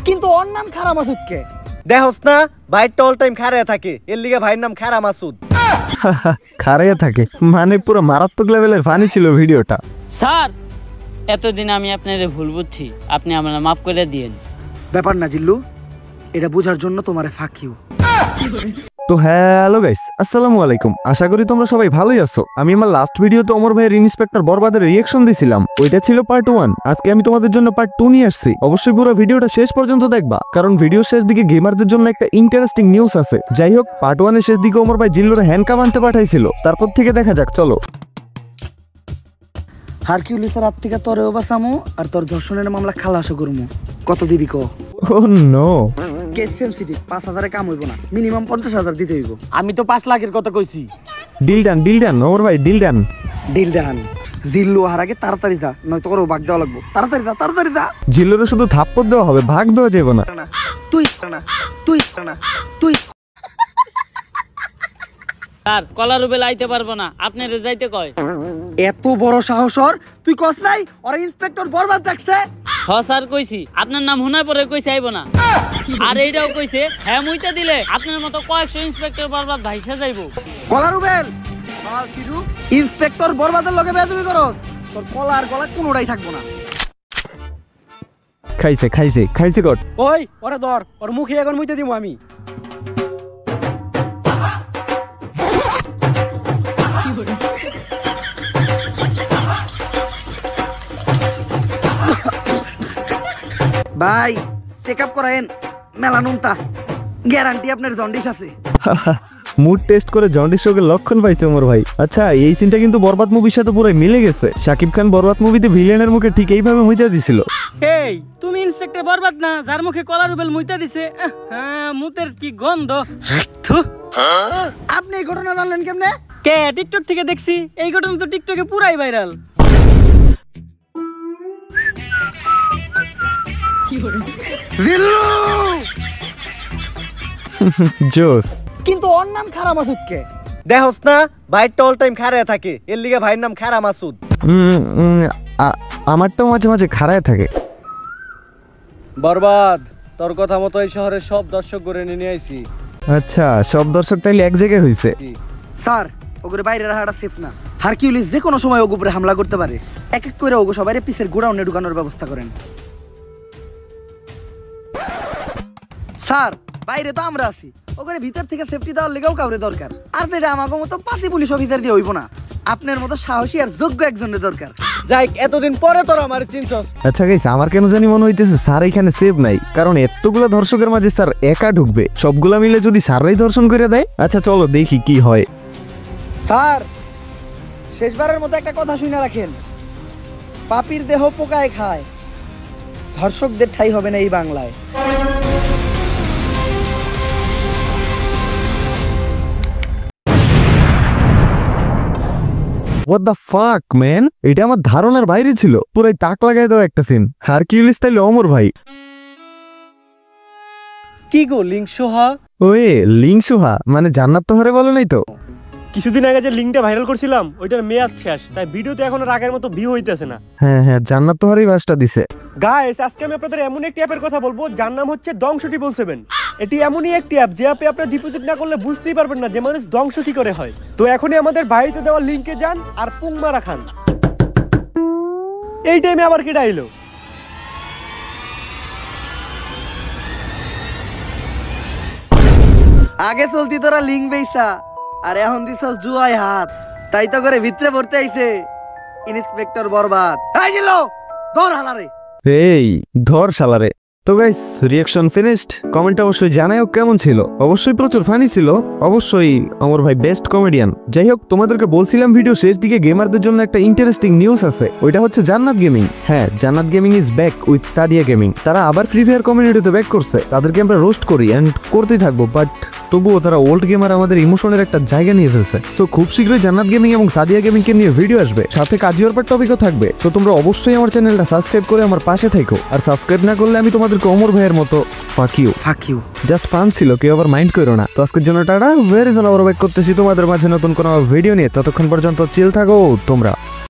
কিন্তু ওর নাম খারা মাসুদ কে? দেখোস না ভাইটা অল টাইম খারায় থাকে, এর লিগে ভাইয়ের নাম খারা মাসুদ। খারাইয়া থাকে মানে পুরো মারাত্মক লেভেলের ফানি ছিল ভিডিওটা। স্যার এতদিন আমি আপনাদের ভুল বুঝছি, আপনি আমার মাফ করে দিয়েন। ব্যাপার না জিল্লু, এটা বোঝার জন্য তোমারে ফাক ইউ। তো হ্যালো গাইস, আসসালামু আলাইকুম। আশা করি তোমরা সবাই ভালোই আছো। আমি আমার লাস্ট ভিডিওতে ওমর ভাইয়ের ইন্সপেক্টর বরবাদের রিঅ্যাকশন দিছিলাম, ওইটা ছিল পার্ট 1। আজকে আমি তোমাদের জন্য পার্ট 2 নিয়ে আসছি। অবশ্যই পুরো ভিডিওটা শেষ পর্যন্ত দেখবা, কারণ ভিডিওর শেষ দিকে গেমারদের জন্য একটা ইন্টারেস্টিং নিউজ আছে। যাই হোক, পার্ট 1 এর শেষ দিকে ওমর ভাই জিল্লুর হ্যান্ডকাপ আনতে পাঠাইছিল, তারপর থেকে দেখা যাক, চলো। হারকিউলিসের হাত থেকে তোরেও বাঁচামু আর তোর ধর্ষণের মামলা খালাসও করমু। কত দিবি ক? ও নো, কেস সেনসিটিভ, 5,000 কাম হইব না, মিনিমাম 50,000 দিতে হইব। আমি তো 5 লাখের কথা কইছি। ডিল ডান ওমর ভাই, ডিল ডান। Deal done. জিল্লু আহার আগে তাড়াতাড়ি যা, নয়তো ওরও ভাগ দেওয়া লাগবো। তাড়াতাড়ি যা। জিল্লুরে শুধু থাপ্পড় দেওয়া হবে, ভাগ দেওয়া যাবে না। তুই স্যার কলার রুবেল আইতে পারবো না, আপনারে যাইতে কয়। এত বড় সাহস ওর, তুই কস নাই ওর ইন্সপেক্টর বরবাদ ডাকছে? হ স্যার কইছি, আপনার নাম হুনার পরে কইছে আইবো না। আর এইটাও কইছে হ্যাঁ মুইতে দিলে আপনার মতো কয়েকশো ইন্সপেক্টর বরবাদ ভাইসা যাইবো। কলার রুবেল মাল ফিরু, ইন্সপেক্টর বরবাদের লগে বেয়াদবি করস, তোর কলার গলা কোনোটাই থাকবো না। খাইছে গট। ওই ওরে ধর, ওর মুখে এখন মুইতে দিমু আমি। ভাই চেকআপ করায়েন, মেলানুনতা গ্যারান্টি আপনার জন্ডিস আছে। মুড টেস্ট করে জন্ডিস রোগের লক্ষণ পাইছে ওমর ভাই। আচ্ছা, এই সিনটা কিন্তু বরবাদ মুভির সাথে পুরো মিলে গেছে। শাকিব খান বরবাদ মুভিতে ভিলেনের মুখে ঠিক এইভাবে মুইতা দিছিল। এই তুমি ইন্সপেক্টর বরবাদ না, যার মুখে কলার রুবেল মুইতা দিছে? হ্যাঁ, মুতের কি গন্ধ। আপনি এই ঘটনা জানলেন কেমনে? কে টিকটক থেকে দেখছি। এই ঘটনা তো টিকটকে পুরাই ভাইরাল। জোস। কিন্তু ওর নাম খারা মাসুদ কে? দেখোস না ভাইটা অল টাইম খারায় থাকে, এর লিগে ভাইয়ের নাম খারা মাসুদ। আমারটাও মাঝে মাঝে খারায় থাকে। বরবাদ, তোর কথা মতো এই শহরের সব দর্শক করে নিয়ে আইছি। আচ্ছা, সব দর্শক তাইলে এক জায়গায় হইছে। স্যার ওগুলো বাইরে রাখাটা সেফ না। হারকিউলিস যে কোনো সময় ওগুলো উপরে হামলা করতে পারে। এক এক করে ওগো সবাই পিসের গোডাউনে ঢুকানোর ব্যবস্থা করেন। স্যার বাইরে তো আমরা আছি, ওখানে ভিতর থেকে সেফটি দেওয়ার লেগেও কাউরে দরকার। আর যেটা আমাকে মতো 5 পুলিশ অফিসার দিয়ে হইব না, আপনার মতো সাহসী আর যোগ্য একজনের দরকার। যাই, এতদিন পরে তোরা আমার চিনছস। আচ্ছা গাইস, আমার কেন জানি মনে হইতেছে স্যার এখানে সেভ নাই, কারণ এতগুলা দর্শকের মাঝে স্যার একা ঢুকবে। সবগুলা মিলে যদি স্যাররাই দর্শন করে দেয়। আচ্ছা চলো দেখি কি হয়। স্যার শেষবারের মতো একটা কথা শুনে রাখেন, পাপির দেহ পোকায় খায়, ধর্ষকদের ঠাই হবে না এই বাংলায়। What the fuck man? এটা আমার ধারণার বাইরে ছিল। পুরাই তাক লাগাই দেওয়া একটা সিন। হারকিউলিস তাইলে ওমর ভাই। কি গো লিংসুহা? ওয়ে লিংসুহা মানে জান্নাত তোহরে বলে নাই তো? কিছুদিন আগে যে লিংকটা ভাইরাল করছিলাম ওইটার মেয়াদ শেষ, তাই ভিডিওতে এখন আর আগের মতো ভিউ হইতেছে না। হ্যাঁ, জান্নাত তোহরেই বাসটা দিছে। গাইস আজকে আমি আপনাদের এমন একটি অ্যাপের কথা বলবো যার নাম হচ্ছে Dong777। এটি এমনই একটি অ্যাপ যে অ্যাপে আপনারা ডিপোজিট না করলে বুঝতেই পারবেন না যে মানুষ ধ্বংস কি করে হয়। তো এখনই আমাদের বাইরে দেওয়া লিংকে যান আর পুং মারা খান। এই টাইমে আবার কি ডাইলো? আগে চলতি তোরা লিঙ্ক বেইসা আর এখন দিছস জুয়ায় হাত, তাই তো করে ভিতরে পড়তে আইছে ইন্সপেক্টর বরবাদ। এই জিলো ধর হালারে, এই ধর শালারে। তো গাইস রিঅ্যাকশন ফিনিশড। কমেন্ট অবশ্যই জানাও কেমন ছিল। অবশ্যই প্রচুর ফানি ছিল, অবশ্যই আমার ভাই বেস্ট কমেডিয়ান। যাই হোক, তোমাদেরকে বলছিলাম ভিডিও শেষ দিকে গেমারদের জন্য একটা ইন্টারেস্টিং নিউজ আছে, ওইটা হচ্ছে জান্নাত গেমিং। হ্যাঁ, জান্নাত gaming is back with Sadia gaming. তারা আবার ফ্রি ফায়ার কমিউনিটিতে ব্যাক করছে। তাদেরকে আমরা রোস্ট করি এন্ড করতেই থাকবো, বাট তবুও তারা ওল্ড গেমার আমাদের ইমোশনের একটা জায়গা নিয়ে ফেলছে। সো খুব শীঘ্রই জান্নাত গেমিং এবং সাদিয়া গেমিং কে নিয়ে ভিডিও আসবে, সাথে কাজিওর পর টপিকও থাকবে। তো তোমরা অবশ্যই আমার চ্যানেলটা সাবস্ক্রাইব করে আমার পাশে থেকো। আর সাবস্ক্রাইব না করলে আমি তোমাদেরকে ওমর ভাইয়ের মতো ফাক ইউ জাস্ট ফান ছিল, কেউ আবার মাইন্ড করো না। তো আজকের জন্য টাটা, ভেরি সুন আবার ব্যাক করতেছি তোমাদের মাঝে নতুন কোনো ভিডিও নিয়ে। ততক্ষণ পর্যন্ত চিল থাকো তোমরা।